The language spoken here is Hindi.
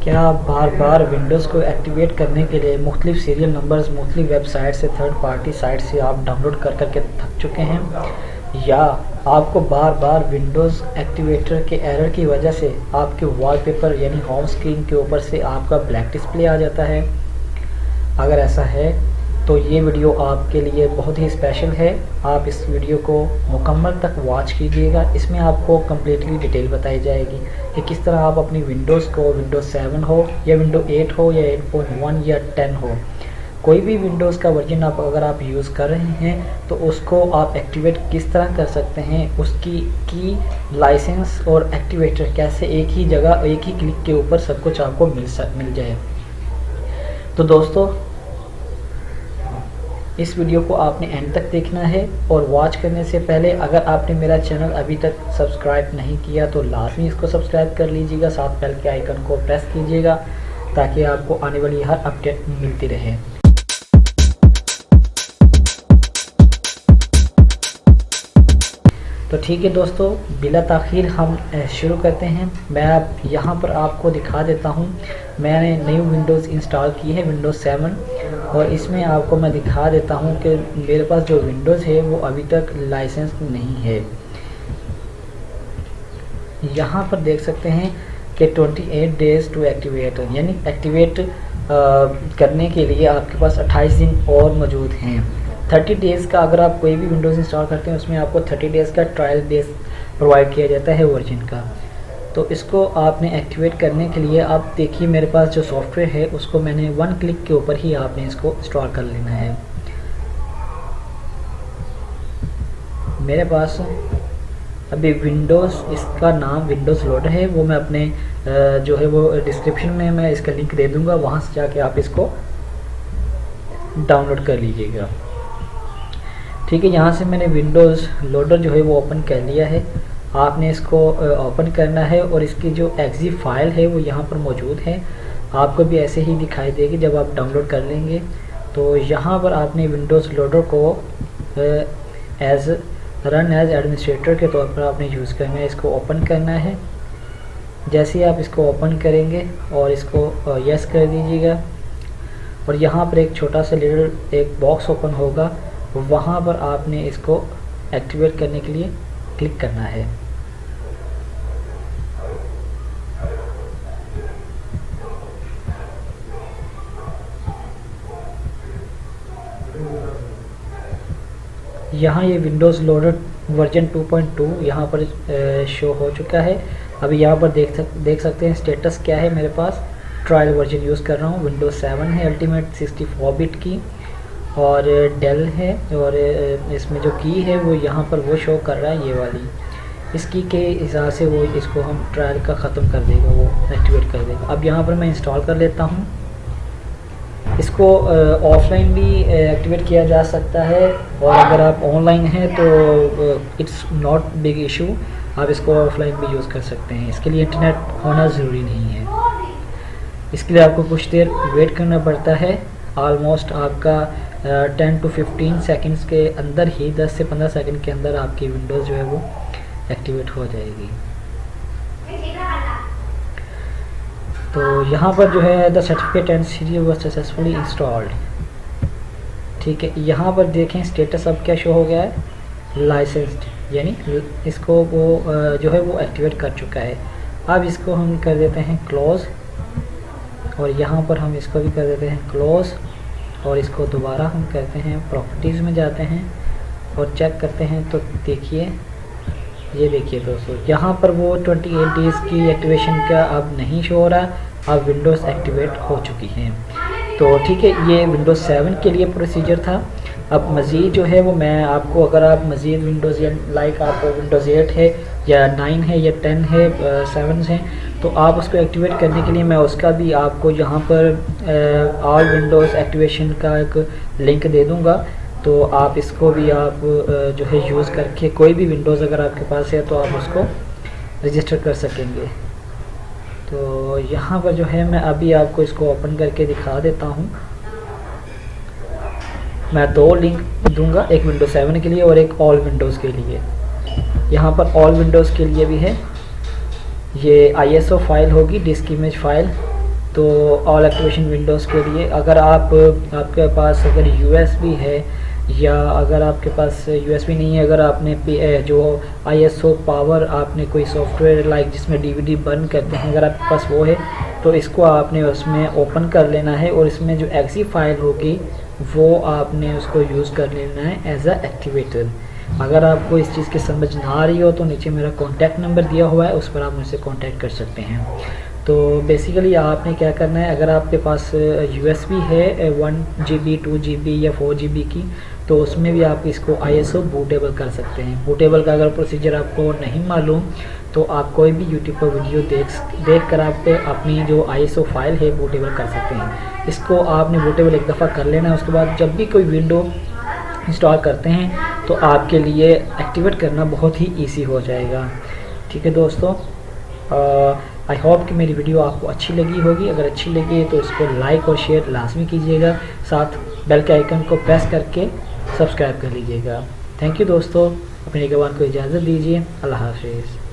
क्या आप बार बार विंडोज़ को एक्टिवेट करने के लिए मुख्तलिफ सीरियल नंबर्स मुख्तलिफ वेबसाइट से थर्ड पार्टी साइट से आप डाउनलोड कर करके थक चुके हैं, या आपको बार बार विंडोज़ एक्टिवेटर के एरर की वजह से आपके वॉलपेपर यानी होम स्क्रीन के ऊपर से आपका ब्लैक डिस्प्ले आ जाता है? अगर ऐसा है तो ये वीडियो आपके लिए बहुत ही स्पेशल है। आप इस वीडियो को मुकम्मल तक वॉच कीजिएगा। इसमें आपको कम्प्लीटली डिटेल बताई जाएगी कि किस तरह आप अपनी विंडोज़ को विंडोज़ 7 हो या विंडो 8 हो या 8.1 या 10 हो, कोई भी विंडोज़ का वर्जन अगर आप यूज़ कर रहे हैं तो उसको आप एक्टिवेट किस तरह कर सकते हैं, उसकी की लाइसेंस और एक्टिवेटर कैसे एक ही जगह एक ही क्लिक के ऊपर सब कुछ आपको मिल जाए। तो दोस्तों, इस वीडियो को आपने एंड तक देखना है और वॉच करने से पहले अगर आपने मेरा चैनल अभी तक सब्सक्राइब नहीं किया तो लाजमी इसको सब्सक्राइब कर लीजिएगा, साथ बेल के आइकन को प्रेस कीजिएगा ताकि आपको आने वाली हर अपडेट मिलती रहे। तो ठीक है दोस्तों, बिला ताख़ीर हम शुरू करते हैं। मैं अब यहाँ पर आपको दिखा देता हूँ, मैंने न्यू विंडोज़ इंस्टॉल की है विंडोज़ 7, और इसमें आपको मैं दिखा देता हूँ कि मेरे पास जो विंडोज़ है वो अभी तक लाइसेंस नहीं है। यहाँ पर देख सकते हैं कि 28 डेज़ टू एक्टिवेट, यानी एक्टिवेट करने के लिए आपके पास 28 दिन और मौजूद हैं। 30 डेज़ का अगर आप कोई भी विंडोज़ इंस्टॉल करते हैं उसमें आपको 30 डेज़ का ट्रायल बेस प्रोवाइड किया जाता है वर्जन का। तो इसको आपने एक्टिवेट करने के लिए आप देखिए मेरे पास जो सॉफ्टवेयर है उसको मैंने 1 क्लिक के ऊपर ही आपने इसको इंस्टॉल कर लेना है। मेरे पास अभी विंडोज़, इसका नाम विंडोज़ लोडर है, वो मैं अपने जो है वो डिस्क्रिप्शन में मैं इसका लिंक दे दूँगा, वहाँ से जाके आप इसको डाउनलोड कर लीजिएगा। ठीक है, यहाँ से मैंने विंडोज़ लोडर जो है वो ओपन कर लिया है। आपने इसको ओपन करना है और इसकी जो एक्जी फाइल है वो यहाँ पर मौजूद है, आपको भी ऐसे ही दिखाई देगी जब आप डाउनलोड कर लेंगे। तो यहाँ पर आपने विंडोज़ लोडर को रन एज एडमिनिस्ट्रेटर के तौर पर आपने यूज़ करना है, इसको ओपन करना है। जैसे ही आप इसको ओपन करेंगे और इसको यस कर दीजिएगा, और यहाँ पर एक छोटा सा एक बॉक्स ओपन होगा, वहाँ पर आपने इसको एक्टिवेट करने के लिए क्लिक करना है। यहाँ ये विंडोज़ लोडर वर्जन 2.2 यहाँ पर शो हो चुका है। अभी यहाँ पर देख सकते हैं स्टेटस क्या है। मेरे पास ट्रायल वर्जन यूज़ कर रहा हूँ, विंडोज़ 7 है अल्टीमेट 64 बिट की, और डेल है, और इसमें जो की है वो यहाँ पर वो शो कर रहा है, ये वाली। इसकी के हिसाब से वो इसको हम ट्रायल का ख़त्म कर देगा, वो एक्टिवेट कर देगा। अब यहाँ पर मैं इंस्टॉल कर लेता हूँ। इसको ऑफलाइन भी एक्टिवेट किया जा सकता है, और अगर आप ऑनलाइन हैं तो इट्स नॉट बिग इशू, आप इसको ऑफलाइन भी यूज़ कर सकते हैं। इसके लिए इंटरनेट होना ज़रूरी नहीं है। इसके लिए आपको कुछ देर वेट करना पड़ता है। ऑलमोस्ट आपका 10 to 15 सेकंड्स के अंदर ही, 10 से 15 सेकंड के अंदर आपकी विंडोज़ जो है वो एक्टिवेट हो जाएगी। तो यहाँ पर जो है the certificate and CD was successfully installed. ठीक है, यहाँ पर देखें स्टेटस अब क्या शो हो गया है, लाइसेंस्ड, यानी इसको वो जो है वो एक्टिवेट कर चुका है। अब इसको हम कर देते हैं क्लोज़, और यहाँ पर हम इसको भी कर देते हैं क्लोज़, और इसको दोबारा हम करते हैं प्रॉपर्टीज़ में जाते हैं और चेक करते हैं। तो देखिए, ये देखिए दोस्तों, यहाँ पर वो 28 डेज़ की एक्टिवेशन का अब नहीं शो हो रहा, अब विंडोज़ एक्टिवेट हो चुकी हैं। तो ठीक है, ये विंडोज़ 7 के लिए प्रोसीजर था। अब मज़ीद जो है वो मैं आपको, अगर आप मज़ीद विंडोज़ या लाइक आप विंडोज़ 8 है या 9 है या 10 है 7 हैं, तो आप उसको एक्टिवेट करने के लिए मैं उसका भी आपको यहाँ पर ऑल विंडोज़ एक्टिवेशन का एक लिंक दे दूँगा। तो आप इसको भी आप जो है यूज़ करके कोई भी विंडोज़ अगर आपके पास है तो आप उसको रजिस्टर कर सकेंगे। तो यहाँ पर जो है मैं अभी आपको इसको ओपन करके दिखा देता हूँ। मैं 2 लिंक दूंगा, एक विंडोज़ 7 के लिए और एक ऑल विंडोज़ के लिए। यहाँ पर ऑल विंडोज़ के लिए भी है, ये ISO फाइल होगी, डिस्क इमेज फाइल, तो ऑल एक्टिवेशन विंडोज़ के लिए अगर आपके पास अगर यूएसबी है, या अगर आपके पास यूएसबी नहीं है, अगर आपने जो आईएसओ पावर आपने कोई सॉफ्टवेयर लाइक जिसमें डीवीडी बर्न करते हैं, अगर आपके पास वो है तो इसको आपने उसमें ओपन कर लेना है और इसमें जो एक्सी फाइल होगी वो आपने उसको यूज़ कर लेना है एज अ एक्टिवेटर। अगर आपको इस चीज़ की समझ ना आ रही हो तो नीचे मेरा कॉन्टैक्ट नंबर दिया हुआ है, उस पर आप मुझसे कॉन्टैक्ट कर सकते हैं। तो बेसिकली आपने क्या करना है, अगर आपके पास यूएसबी है 1 GB 2 GB या 4 GB की, तो उसमें भी आप इसको आईएसओ बूटेबल कर सकते हैं। बूटेबल का अगर प्रोसीजर आपको नहीं मालूम तो आप कोई भी यूट्यूब पर वीडियो देख कर आप अपनी जो आईएसओ फाइल है बूटेबल कर सकते हैं। इसको आपने बूटेबल एक दफ़ा कर लेना है, उसके बाद जब भी कोई विंडो इंस्टॉल करते हैं तो आपके लिए एक्टिवेट करना बहुत ही ईजी हो जाएगा। ठीक है दोस्तों, आई होप कि मेरी वीडियो आपको अच्छी लगी होगी। अगर अच्छी लगी तो इसको लाइक और शेयर लाजमी कीजिएगा, साथ बेल के आइकन को प्रेस करके सब्सक्राइब कर लीजिएगा। थैंक यू दोस्तों, अपने निगहबान को इजाज़त दीजिए। अल्लाह हाफिज़।